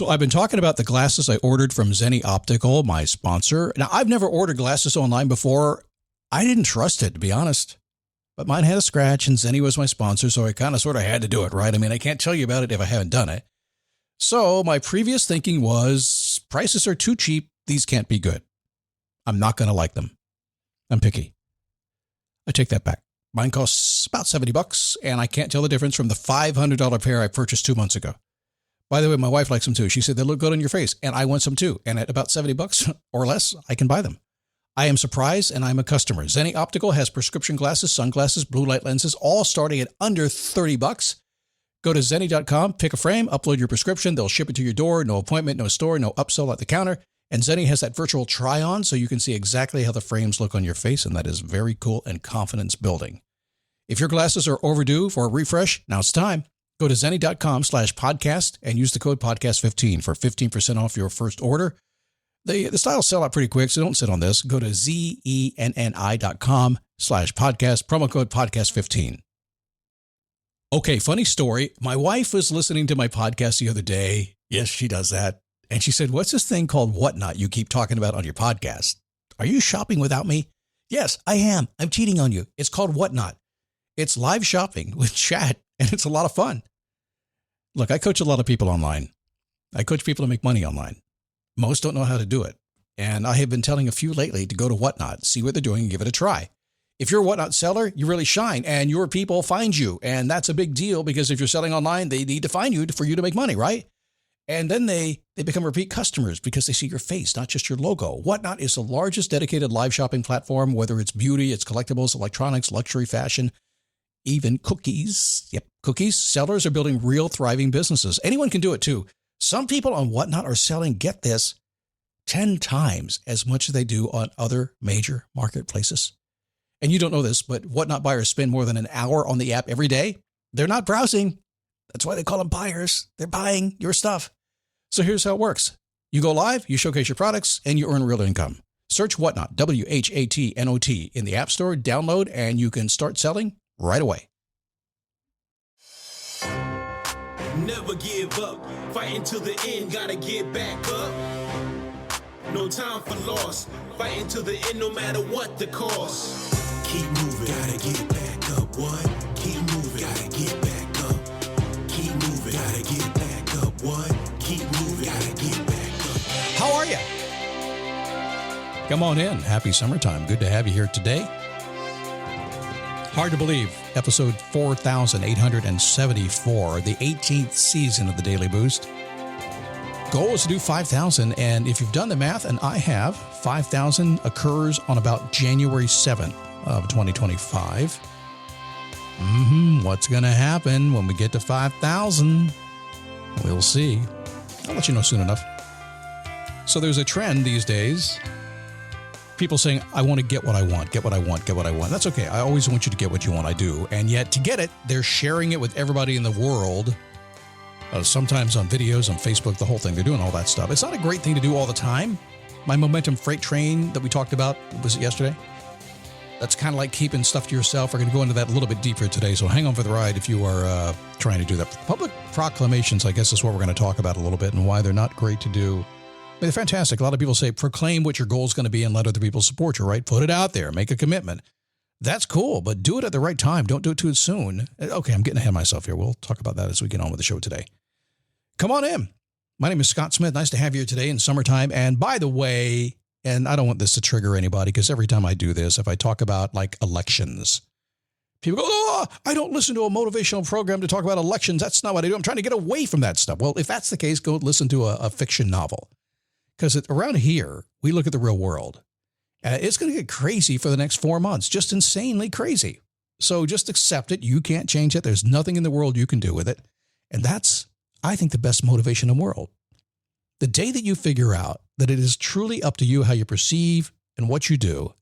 So I've been talking about the glasses I ordered from Zenni Optical, my sponsor. Now, I've never ordered glasses online before. I didn't trust it, to be honest. But mine had a scratch, and Zenni was my sponsor, so I kind of sort of had to do it, right? I mean, I can't tell you about it if I haven't done it. So my previous thinking was, prices are too cheap. These can't be good. I'm not going to like them. I'm picky. I take that back. Mine costs about $70, and I can't tell the difference from the $500 pair I purchased 2 months ago. By the way, my wife likes them too. She said they look good on your face, and I want some too. And at about $70 or less, I can buy them. I am surprised, and I'm a customer. Zenni Optical has prescription glasses, sunglasses, blue light lenses, all starting at under $30. Go to Zenni.com, pick a frame, upload your prescription. They'll ship it to your door. No appointment, no store, no upsell at the counter. And Zenni has that virtual try-on, so you can see exactly how the frames look on your face, and that is very cool and confidence building. If your glasses are overdue for a refresh, now it's time. Go to Zenni.com/podcast and use the code podcast15 for 15% off your first order. The styles sell out pretty quick, so don't sit on this. Go to Zenni.com/podcast, promo code podcast15. Okay, funny story. My wife was listening to my podcast the other day. Yes, she does that. And she said, what's this thing called Whatnot you keep talking about on your podcast? Are you shopping without me? Yes, I am. I'm cheating on you. It's called Whatnot. It's live shopping with chat, and it's a lot of fun. Look, I coach a lot of people online. I coach people to make money online. Most don't know how to do it. And I have been telling a few lately to go to Whatnot, see what they're doing, and give it a try. If you're a Whatnot seller, you really shine, and your people find you. And that's a big deal because if you're selling online, they need to find you for you to make money, right? And then they become repeat customers because they see your face, not just your logo. Whatnot is the largest dedicated live shopping platform, whether it's beauty, it's collectibles, electronics, luxury, fashion, even cookies. Yep, cookies. Sellers are building real thriving businesses. Anyone can do it too. Some people on Whatnot are selling, get this, 10 times as much as they do on other major marketplaces. And you don't know this, but Whatnot buyers spend more than an hour on the app every day. They're not browsing. That's why they call them buyers. They're buying your stuff. So here's how it works. You go live, you showcase your products, and you earn real income. Search Whatnot, WHATNOT, in the App Store, download, and you can start selling right away. Never give up. Fighting till the end, gotta get back up. No time for loss. Fighting till the end, no matter what the cost. Keep moving, gotta get back up. What? Keep moving, gotta get back up. Keep moving, gotta get back up. What? Keep moving, gotta get back up. How are you? Come on in. Happy summertime. Good to have you here today. Hard to believe. Episode 4,874, the 18th season of the Daily Boost. Goal is to do 5,000, and if you've done the math, and I have, 5,000 occurs on about January 7th of 2025. What's going to happen when we get to 5,000? We'll see. I'll let you know soon enough. So there's a trend these days. People saying, I want to get what I want, get what I want, get what I want. That's okay. I always want you to get what you want. I do. And yet to get it, they're sharing it with everybody in the world. Sometimes on videos, on Facebook, the whole thing. They're doing all that stuff. It's not a great thing to do all the time. My momentum freight train that we talked about, was it yesterday? That's kind of like keeping stuff to yourself. We're going to go into that a little bit deeper today. So hang on for the ride if you are trying to do that. Public proclamations, I guess, is what we're going to talk about a little bit and why they're not great to do. I mean, they're fantastic. A lot of people say, proclaim what your goal is going to be and let other people support you, right? Put it out there. Make a commitment. That's cool, but do it at the right time. Don't do it too soon. Okay, I'm getting ahead of myself here. We'll talk about that as we get on with the show today. Come on in. My name is Scott Smith. Nice to have you here today in summertime. And by the way, and I don't want this to trigger anybody because every time I do this, if I talk about like elections, people go, oh, I don't listen to a motivational program to talk about elections. That's not what I do. I'm trying to get away from that stuff. Well, if that's the case, go listen to a fiction novel. Because around here, we look at the real world. It's going to get crazy for the next 4 months, just insanely crazy. So just accept it. You can't change it. There's nothing in the world you can do with it. And that's, I think, the best motivation in the world. The day that you figure out that it is truly up to you how you perceive and what you do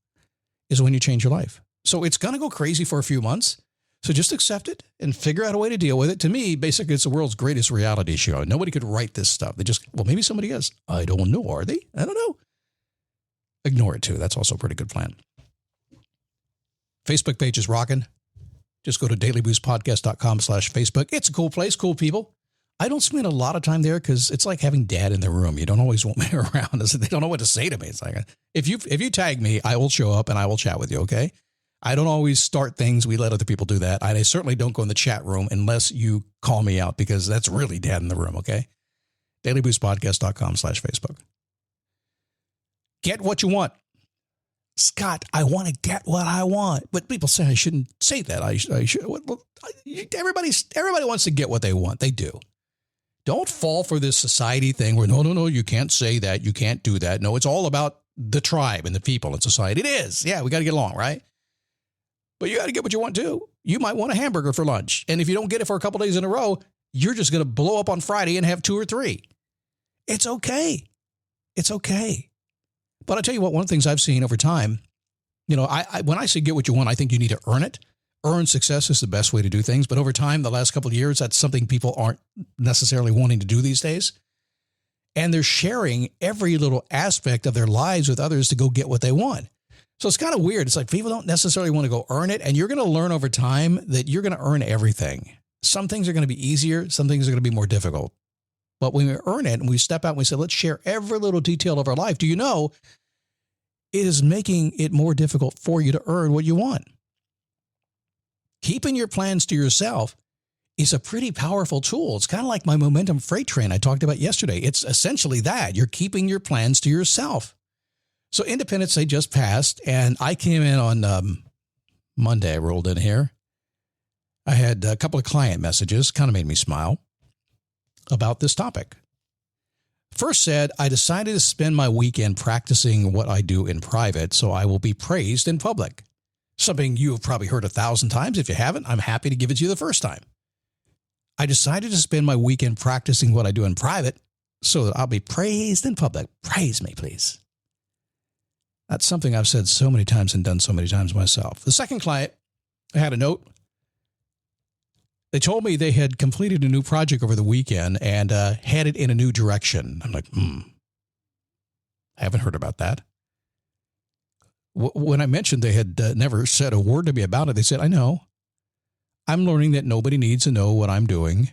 is when you change your life. So it's going to go crazy for a few months. So just accept it and figure out a way to deal with it. To me, basically, it's the world's greatest reality show. Nobody could write this stuff. They just, well, maybe somebody is. I don't know. Are they? I don't know. Ignore it, too. That's also a pretty good plan. Facebook page is rocking. Just go to dailyboostpodcast.com/Facebook. It's a cool place, cool people. I don't spend a lot of time there because it's like having dad in the room. You don't always want me around. They don't know what to say to me. It's like, if you tag me, I will show up and I will chat with you, okay? I don't always start things. We let other people do that. I certainly don't go in the chat room unless you call me out because that's really dad in the room, okay? DailyBoostPodcast.com/Facebook. Get what you want. Scott, I want to get what I want. But people say I shouldn't say that. I should. Well, everybody wants to get what they want. They do. Don't fall for this society thing where, no, you can't say that. You can't do that. No, it's all about the tribe and the people in society. It is. Yeah, we got to get along, right? But you got to get what you want too. You might want a hamburger for lunch. And if you don't get it for a couple days in a row, you're just going to blow up on Friday and have 2 or 3. It's okay. It's okay. But I'll tell you what, one of the things I've seen over time, I when I say get what you want, I think you need to earn it. Earn success is the best way to do things. But over time, the last couple of years, that's something people aren't necessarily wanting to do these days. And they're sharing every little aspect of their lives with others to go get what they want. So it's kind of weird. It's like people don't necessarily want to go earn it. And you're going to learn over time that you're going to earn everything. Some things are going to be easier. Some things are going to be more difficult. But when we earn it and we step out and we say, let's share every little detail of our life, do you know it is making it more difficult for you to earn what you want? Keeping your plans to yourself is a pretty powerful tool. It's kind of like my momentum freight train I talked about yesterday. It's essentially that. You're keeping your plans to yourself. So Independence Day just passed, and I came in on Monday. I rolled in here. I had a couple of client messages, kind of made me smile, about this topic. First said, I decided to spend my weekend practicing what I do in private, so I will be praised in public. Something you have probably heard 1,000 times. If you haven't, I'm happy to give it to you the first time. I decided to spend my weekend practicing what I do in private so that I'll be praised in public. Praise me, please. That's something I've said so many times and done so many times myself. The second client, I had a note. They told me they had completed a new project over the weekend and headed in a new direction. I'm like, I haven't heard about that. When I mentioned they had never said a word to me about it, they said, I know. I'm learning that nobody needs to know what I'm doing.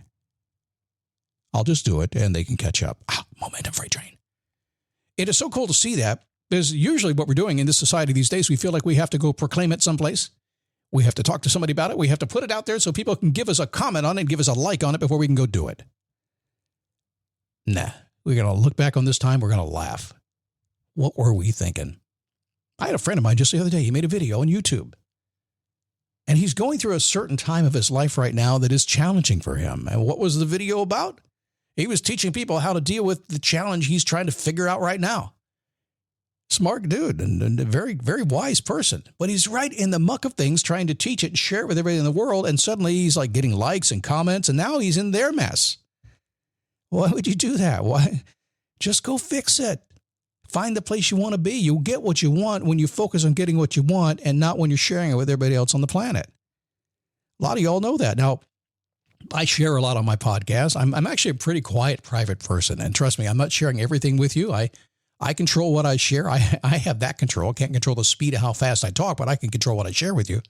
I'll just do it and they can catch up. Momentum freight train. It is so cool to see that because usually what we're doing in this society these days, we feel like we have to go proclaim it someplace. We have to talk to somebody about it. We have to put it out there so people can give us a comment on it and give us a like on it before we can go do it. Nah, we're going to look back on this time. We're going to laugh. What were we thinking? I had a friend of mine just the other day. He made a video on YouTube. And he's going through a certain time of his life right now that is challenging for him. And what was the video about? He was teaching people how to deal with the challenge he's trying to figure out right now. Smart dude and a very, very wise person. But he's right in the muck of things trying to teach it and share it with everybody in the world. And suddenly he's like getting likes and comments. And now he's in their mess. Why would you do that? Why? Just go fix it. Find the place you want to be. You'll get what you want when you focus on getting what you want and not when you're sharing it with everybody else on the planet. A lot of y'all know that. Now, I share a lot on my podcast. I'm actually a pretty quiet, private person. And trust me, I'm not sharing everything with you. I control what I share. I have that control. I can't control the speed of how fast I talk, but I can control what I share with you.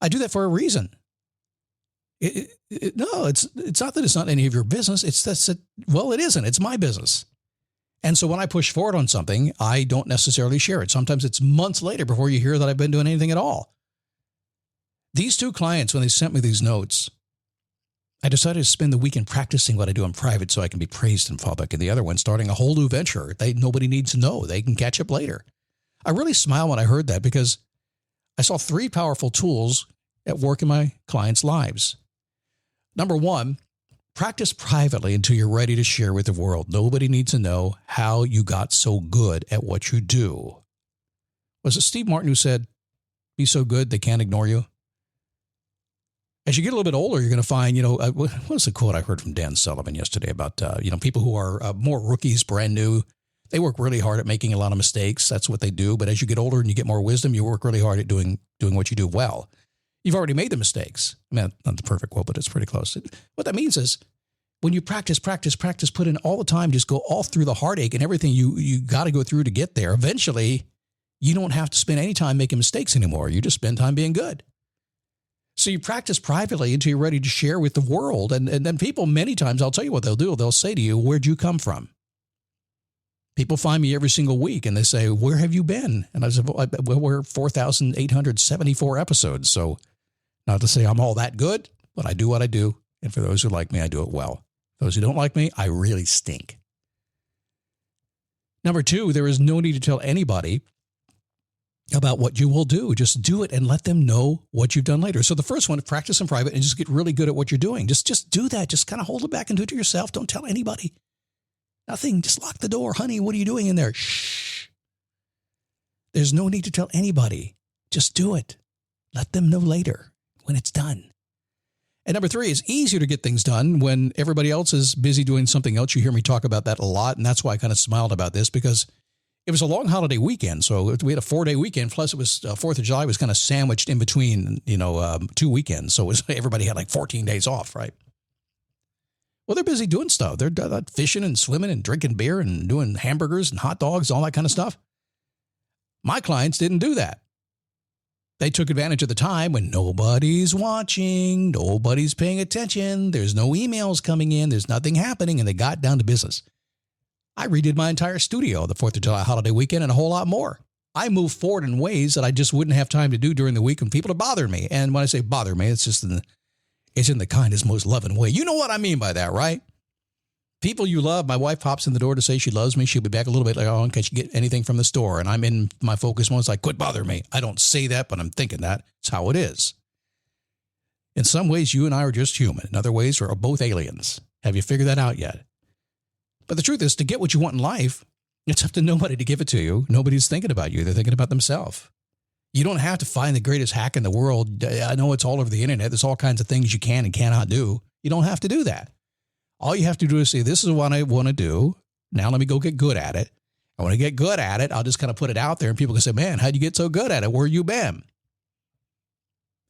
I do that for a reason. No, it's not that it's not any of your business. It's that, well, it isn't. It's my business. And so when I push forward on something, I don't necessarily share it. Sometimes it's months later before you hear that I've been doing anything at all. These two clients, when they sent me these notes, I decided to spend the weekend practicing what I do in private so I can be praised in public. And the other one, starting a whole new venture. Nobody needs to know. They can catch up later. I really smiled when I heard that because I saw 3 powerful tools at work in my clients' lives. Number 1, practice privately until you're ready to share with the world. Nobody needs to know how you got so good at what you do. Was it Steve Martin who said, be so good they can't ignore you? As you get a little bit older, you're going to find, what was the quote I heard from Dan Sullivan yesterday about, people who are more rookies, brand new. They work really hard at making a lot of mistakes. That's what they do. But as you get older and you get more wisdom, you work really hard at doing what you do well. You've already made the mistakes. I mean, not the perfect quote, but it's pretty close. What that means is when you practice, put in all the time, just go all through the heartache and everything you got to go through to get there. Eventually, you don't have to spend any time making mistakes anymore. You just spend time being good. So you practice privately until you're ready to share with the world. And then people, many times, I'll tell you what they'll do. They'll say to you, where'd you come from? People find me every single week and they say, where have you been? And I said, well, we're 4,874 episodes. So not to say I'm all that good, but I do what I do. And for those who like me, I do it well. Those who don't like me, I really stink. Number 2, there is no need to tell anybody about what you will do. Just do it and let them know what you've done later. So the first one, practice in private and just get really good at what you're doing. Just do that. Just kind of hold it back and do it to yourself. Don't tell anybody. Nothing. Just lock the door. Honey, what are you doing in there? Shh. There's no need to tell anybody. Just do it. Let them know later when it's done. And number 3, it's easier to get things done when everybody else is busy doing something else. You hear me talk about that a lot, and that's why I kind of smiled about this, because it was a long holiday weekend. So we had a 4-day weekend, plus it was 4th of July was kind of sandwiched in between, 2 weekends. So it was, everybody had like 14 days off, right? Well, they're busy doing stuff. They're fishing and swimming and drinking beer and doing hamburgers and hot dogs, all that kind of stuff. My clients didn't do that. They took advantage of the time when nobody's watching, nobody's paying attention, there's no emails coming in, there's nothing happening, and they got down to business. I redid my entire studio the 4th of July holiday weekend and a whole lot more. I moved forward in ways that I just wouldn't have time to do during the week when people are bothering me. And when I say bother me, it's just in the kindest, most loving way. You know what I mean by that, right? People you love, my wife pops in the door to say she loves me. She'll be back a little bit later on. Can she get anything from the store? And I'm in my focus mode. It's like, quit bothering me. I don't say that, but I'm thinking that. It's how it is. In some ways, you and I are just human. In other ways, we're both aliens. Have you figured that out yet? But the truth is, to get what you want in life, it's up to nobody to give it to you. Nobody's thinking about you. They're thinking about themselves. You don't have to find the greatest hack in the world. I know it's all over the internet. There's all kinds of things you can and cannot do. You don't have to do that. All you have to do is say, this is what I want to do. Now let me go get good at it. And when I get good at it, I'll just kind of put it out there and people can say, man, how'd you get so good at it? Where you been?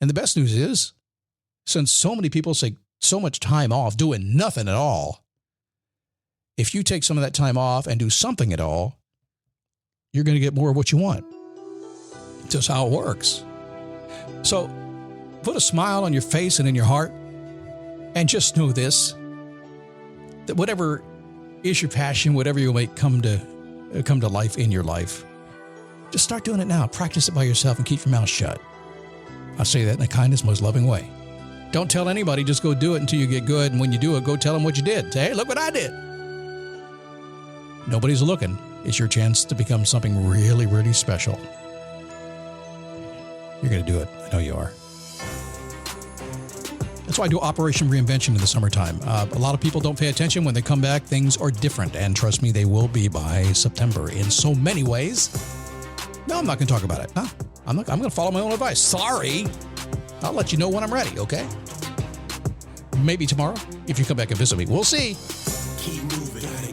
And the best news is, since so many people take so much time off doing nothing at all, if you take some of that time off and do something at all, you're going to get more of what you want. It's just how it works. So put a smile on your face and in your heart, and just know this, that whatever is your passion, whatever you may come to life in your life, just start doing it now. Practice it by yourself and keep your mouth shut. I'll say that in the kindest, most loving way. Don't tell anybody, just go do it until you get good. And when you do it, go tell them what you did. Say, hey, look what I did. Nobody's looking. It's your chance to become something really, really special. You're going to do it. I know you are. That's why I do Operation Reinvention in the summertime. A lot of people don't pay attention. When they come back, things are different. And trust me, they will be by September in so many ways. No, I'm not going to talk about it. No, I'm going to follow my own advice. Sorry. I'll let you know when I'm ready, okay? Maybe tomorrow, if you come back and visit me. We'll see. Keep moving.